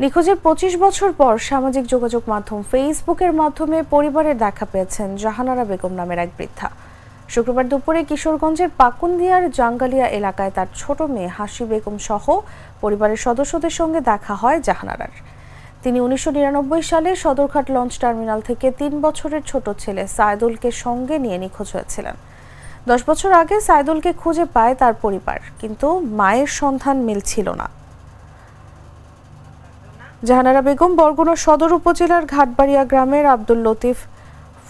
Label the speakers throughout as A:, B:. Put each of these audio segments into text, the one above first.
A: নিখোঁজের ২৫ বছর পর সামাজিক যোগাযোগ মাধ্যম ফেসবুকের মাধ্যমে পরিবারের দেখা পেয়েছেন জাহানারা বেগম নামের এক বৃদ্ধা। শুক্রবার দুপুরে কিশোরগঞ্জের পাকুন্দিয়ার জাঙ্গালিয়া এলাকায় তার ছোট মেয়ে হাসি বেগম সহ পরিবারের সদস্যদের সঙ্গে দেখা হয় জাহানারার। তিনি ১৯৯৯ সালে সদরঘাট লঞ্চ টার্মিনাল থেকে ৩ বছরের ছোট ছেলে সাইদুলকে সঙ্গে নিয়ে নিখোঁজ হয়েছিলেন। ১০ বছর আগে সাইদুলকে খুঁজে পায় তার পরিবার, কিন্তু মায়ের সন্ধান মিলছিল না। জাহানারা বেগম বরগুনা সদর উপজেলার ঘাটবাড়িয়া গ্রামের আব্দুল লতিফ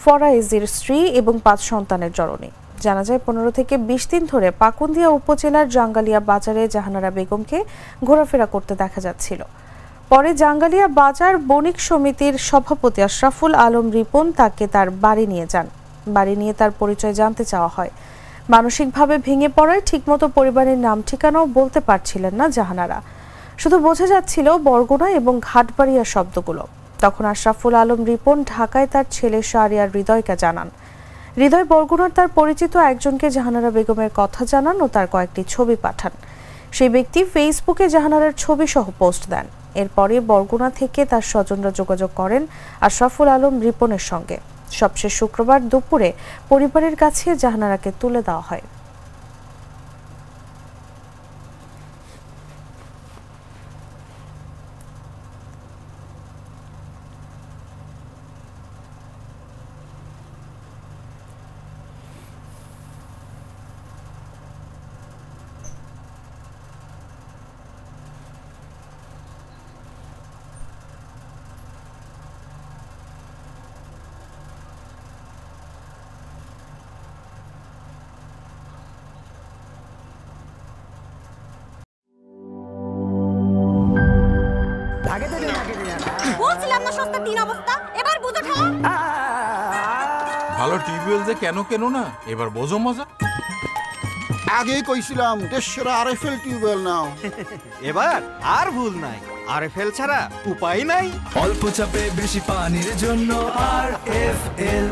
A: ফরাইজির স্ত্রী এবং ৫ সন্তানের জননী। জানা যায় ১৫ থেকে ২০ দিন ধরে পাকুন্দিয়া উপজেলার জাঙ্গালিয়া বাজারে জাহানারা বেগমকে ঘোরাফেরা করতে দেখা যাচ্ছিল। পরে জাঙ্গালিয়া বাজার বণিক সমিতির সভাপতি আশরাফুল আলম রিপন তাকে তার বাড়ি নিয়ে যান। বাড়ি নিয়ে তার পরিচয় জানতে চাওয়া হয়। মানসিকভাবে ভেঙে পড়ায় ঠিকমতো পরিবারের নাম ঠিকানাও বলতে পারছিলেন না জাহানারা। শুধু বোঝা যাচ্ছিল বরগুনা এবং ঘাটবাড়িয়া শব্দগুলো। তখন আশরাফুল আলম রিপন ঢাকায় তার ছেলে শাহরিয়ার হৃদয়কে জানান। হৃদয় বরগুনার তার পরিচিত একজনকে জাহানারা বেগমের কথা জানান ও তার কয়েকটি ছবি পাঠান। সেই ব্যক্তি ফেসবুকে জাহানারার ছবি সহ পোস্ট দেন। এরপরে বরগুনা থেকে তার স্বজনরা যোগাযোগ করেন আশরাফুল আলম রিপনের সঙ্গে। সবশেষ শুক্রবার দুপুরে পরিবারের কাছে জাহানারাকে তুলে দেওয়া হয়।
B: বলছিলাম না সস্তা তিন অবস্থা, এবার বুঝো ঠাও।
C: ভালো টিউবওয়েল যে কেন না, এবার বোঝো মজা।
D: আগেই কইছিলাম দেশের আরএফএল টিউবওয়েল নাও।
E: এবার আর ভুল নাই, আরএফএল ছাড়া উপায় নাই।
F: অল্প চাপে বেশি পানির জন্য আরএফএল।